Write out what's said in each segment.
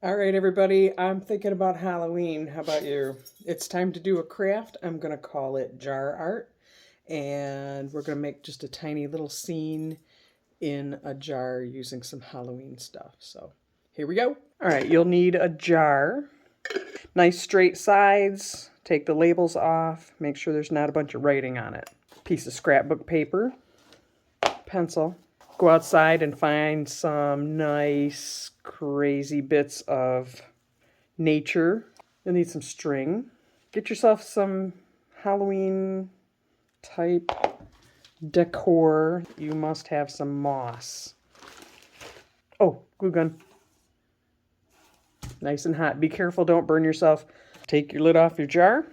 All right, everybody, I'm thinking about Halloween. How about you? It's time to do a craft. I'm going to call it jar art. And we're going to make just a tiny little scene in a jar using some Halloween stuff. So here we go. All right, you'll need a jar. Nice straight sides. Take the labels off. Make sure there's not a bunch of writing on it. Piece of scrapbook paper. Pencil. Go outside and find some nice, crazy bits of nature. You'll need some string. Get yourself some Halloween type decor. You must have some moss. Oh, glue gun. Nice and hot. Be careful, don't burn yourself. Take your lid off your jar.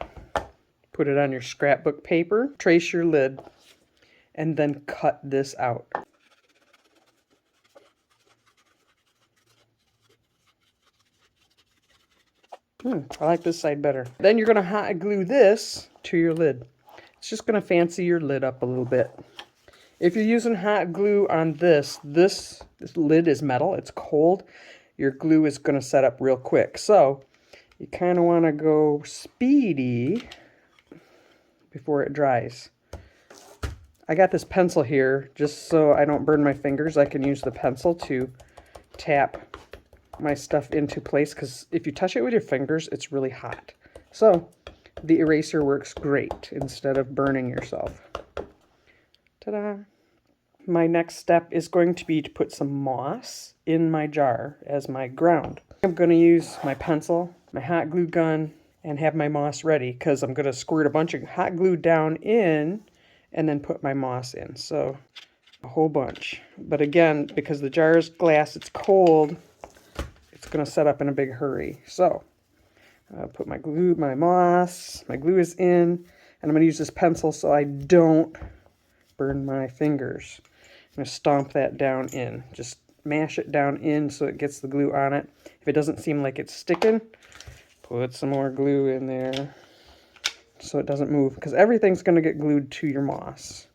Put it on your scrapbook paper. Trace your lid. And then cut this out. I like this side better. Then you're going to hot glue this to your lid. It's just going to fancy your lid up a little bit. If you're using hot glue on this lid is metal. It's cold. Your glue is going to set up real quick. So you kind of want to go speedy before it dries. I got this pencil here just so I don't burn my fingers. I can use the pencil to tap my stuff into place, because if you touch it with your fingers, it's really hot. So the eraser works great instead of burning yourself. Ta-da! My next step is going to be to put some moss in my jar as my ground. I'm going to use my pencil, my hot glue gun, and have my moss ready, because I'm going to squirt a bunch of hot glue down in and then put my moss in. So a whole bunch. But again, because the jar is glass, it's cold, it's going to set up in a big hurry. So I'll put my glue, my moss, my glue is in, and I'm going to use this pencil so I don't burn my fingers. I'm going to stomp that down in. Just mash it down in so it gets the glue on it. If it doesn't seem like it's sticking, put some more glue in there so it doesn't move, because everything's going to get glued to your moss.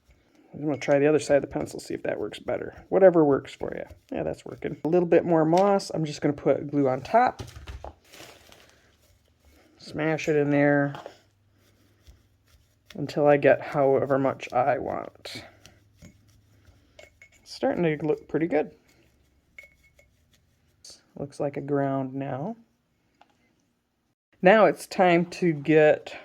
I'm going to try the other side of the pencil, see if that works better. Whatever works for you. Yeah, that's working. A little bit more moss. I'm just going to put glue on top. Smash it in there until I get however much I want. It's starting to look pretty good. Looks like a ground now. Now it's time to get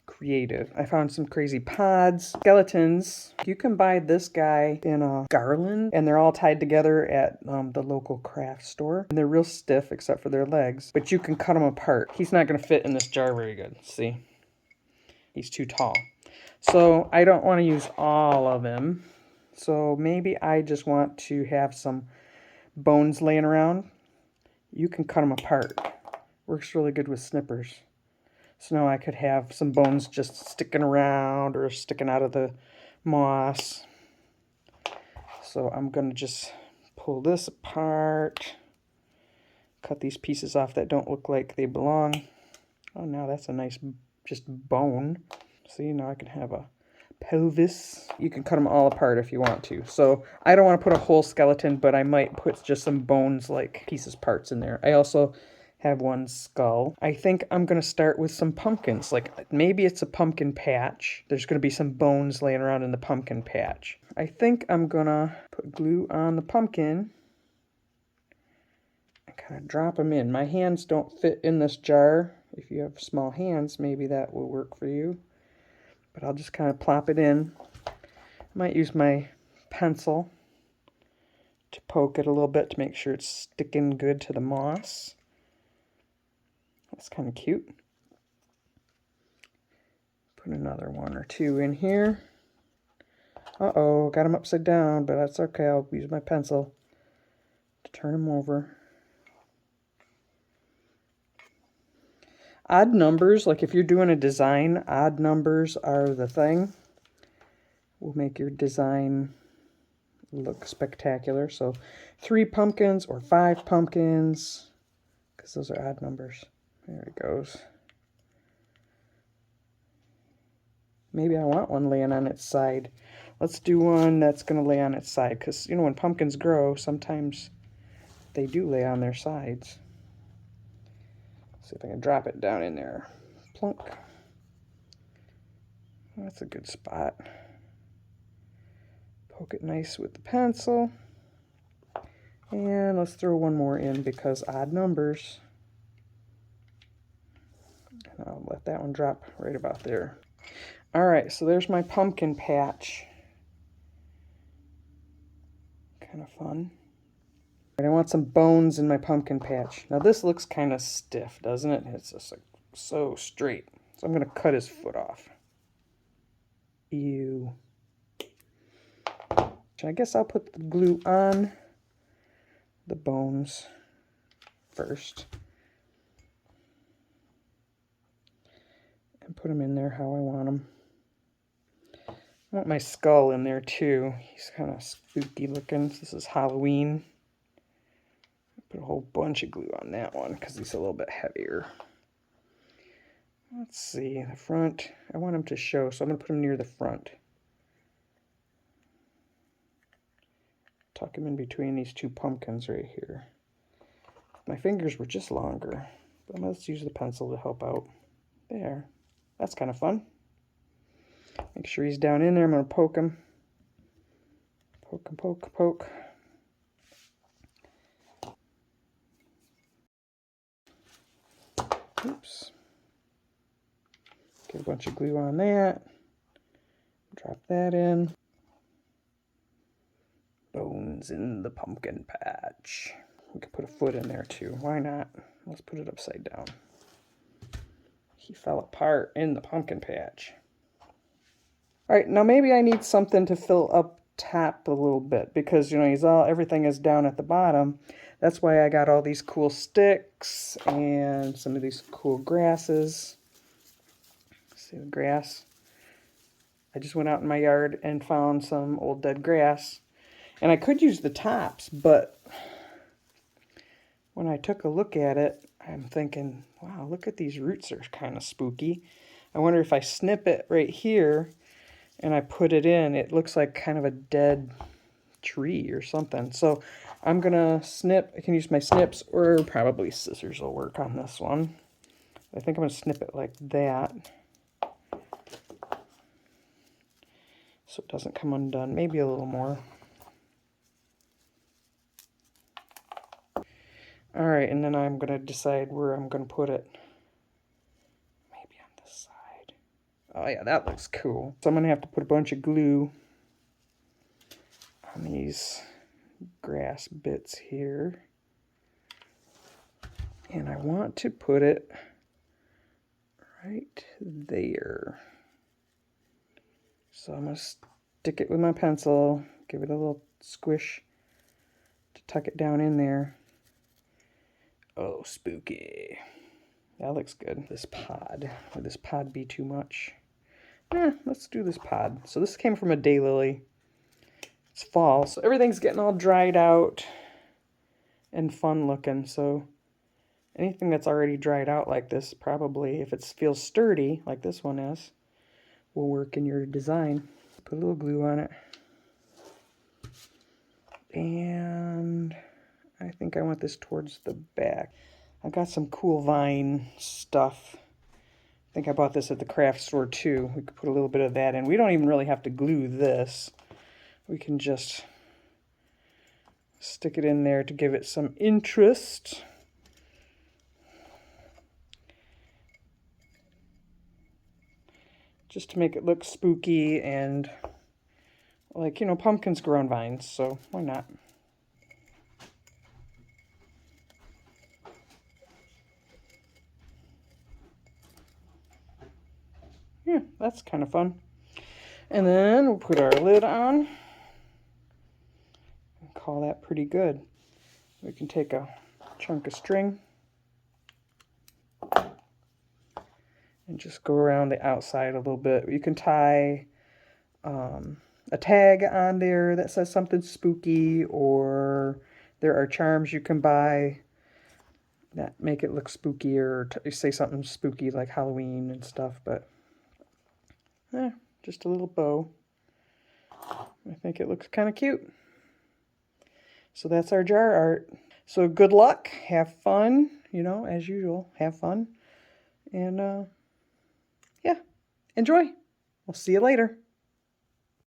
creative. I found some crazy pods, skeletons. You can buy this guy in a garland, and they're all tied together at the local craft store. And they're real stiff except for their legs, but you can cut them apart. He's not going to fit in this jar very good. See? He's too tall. So I don't want to use all of him. So maybe I just want to have some bones laying around. You can cut them apart. Works really good with snippers. So now I could have some bones just sticking around or sticking out of the moss. So I'm going to just pull this apart. Cut these pieces off that don't look like they belong. Oh, now that's a nice just bone. See, now I can have a pelvis. You can cut them all apart if you want to. So I don't want to put a whole skeleton, but I might put just some bones, like pieces, parts in there. I also have one skull. I think I'm going to start with some pumpkins. Like maybe it's a pumpkin patch. There's going to be some bones laying around in the pumpkin patch. I think I'm going to put glue on the pumpkin and kind of drop them in. My hands don't fit in this jar. If you have small hands, maybe that will work for you. But I'll just kind of plop it in. I might use my pencil to poke it a little bit to make sure it's sticking good to the moss. That's kind of cute. Put another one or two in here. Uh-oh, got them upside down, but that's okay. I'll use my pencil to turn them over. Odd numbers, like if you're doing a design, odd numbers are the thing. Will make your design look spectacular. So 3 pumpkins or 5 pumpkins, because those are odd numbers. There it goes. Maybe I want one laying on its side. Let's do one that's going to lay on its side, because, you know, when pumpkins grow, sometimes they do lay on their sides. See if I can drop it down in there. Plunk. That's a good spot. Poke it nice with the pencil. And let's throw one more in because odd numbers. And I'll let that one drop right about there. All right, so there's my pumpkin patch. Kind of fun. And I want some bones in my pumpkin patch. Now this looks kind of stiff, doesn't it? It's just like so straight. So I'm going to cut his foot off. Ew. So I guess I'll put the glue on the bones first. And put them in there how I want them. I want my skull in there too. He's kind of spooky looking. This is Halloween. Put a whole bunch of glue on that one because he's a little bit heavier. Let's see, the front. I want him to show, so I'm going to put him near the front. Tuck him in between these two pumpkins right here. My fingers were just longer, but let's use the pencil to help out. There. That's kind of fun. Make sure he's down in there. I'm going to poke him. Poke and poke, poke. Oops. Get a bunch of glue on that. Drop that in. Bones in the pumpkin patch. We could put a foot in there too. Why not? Let's put it upside down. He fell apart in the pumpkin patch. All right, now maybe I need something to fill up top a little bit because, you know, everything is down at the bottom. That's why I got all these cool sticks and some of these cool grasses. See the grass? I just went out in my yard and found some old dead grass. And I could use the tops, but when I took a look at it, I'm thinking, wow, look at these roots are kind of spooky. I wonder if I snip it right here and I put it in, it looks like kind of a dead tree or something. So I'm going to snip. I can use my snips or probably scissors will work on this one. I think I'm going to snip it like that so it doesn't come undone. Maybe a little more. All right, and then I'm going to decide where I'm going to put it. Maybe on this side. Oh yeah, that looks cool. So I'm going to have to put a bunch of glue on these grass bits here. And I want to put it right there. So I'm going to stick it with my pencil, give it a little squish to tuck it down in there. Oh, spooky. That looks good. This pod. Would this pod be too much? Let's do this pod. So this came from a daylily. It's fall, so everything's getting all dried out and fun looking. So anything that's already dried out like this, probably, if it feels sturdy, like this one is, will work in your design. Put a little glue on it. And I think I want this towards the back. I got some cool vine stuff. I think I bought this at the craft store too. We could put a little bit of that in. We don't even really have to glue this. We can just stick it in there to give it some interest. Just to make it look spooky and like, you know, pumpkins grow on vines, so why not? Yeah, that's kind of fun. And then we'll put our lid on. Call that pretty good. We can take a chunk of string and just go around the outside a little bit. You can tie a tag on there that says something spooky, or there are charms you can buy that make it look spooky, or say something spooky like Halloween and stuff, but just a little bow. I think it looks kind of cute. So that's our jar art. So good luck, have fun, you know, as usual. Have fun. And, yeah, enjoy. We'll see you later.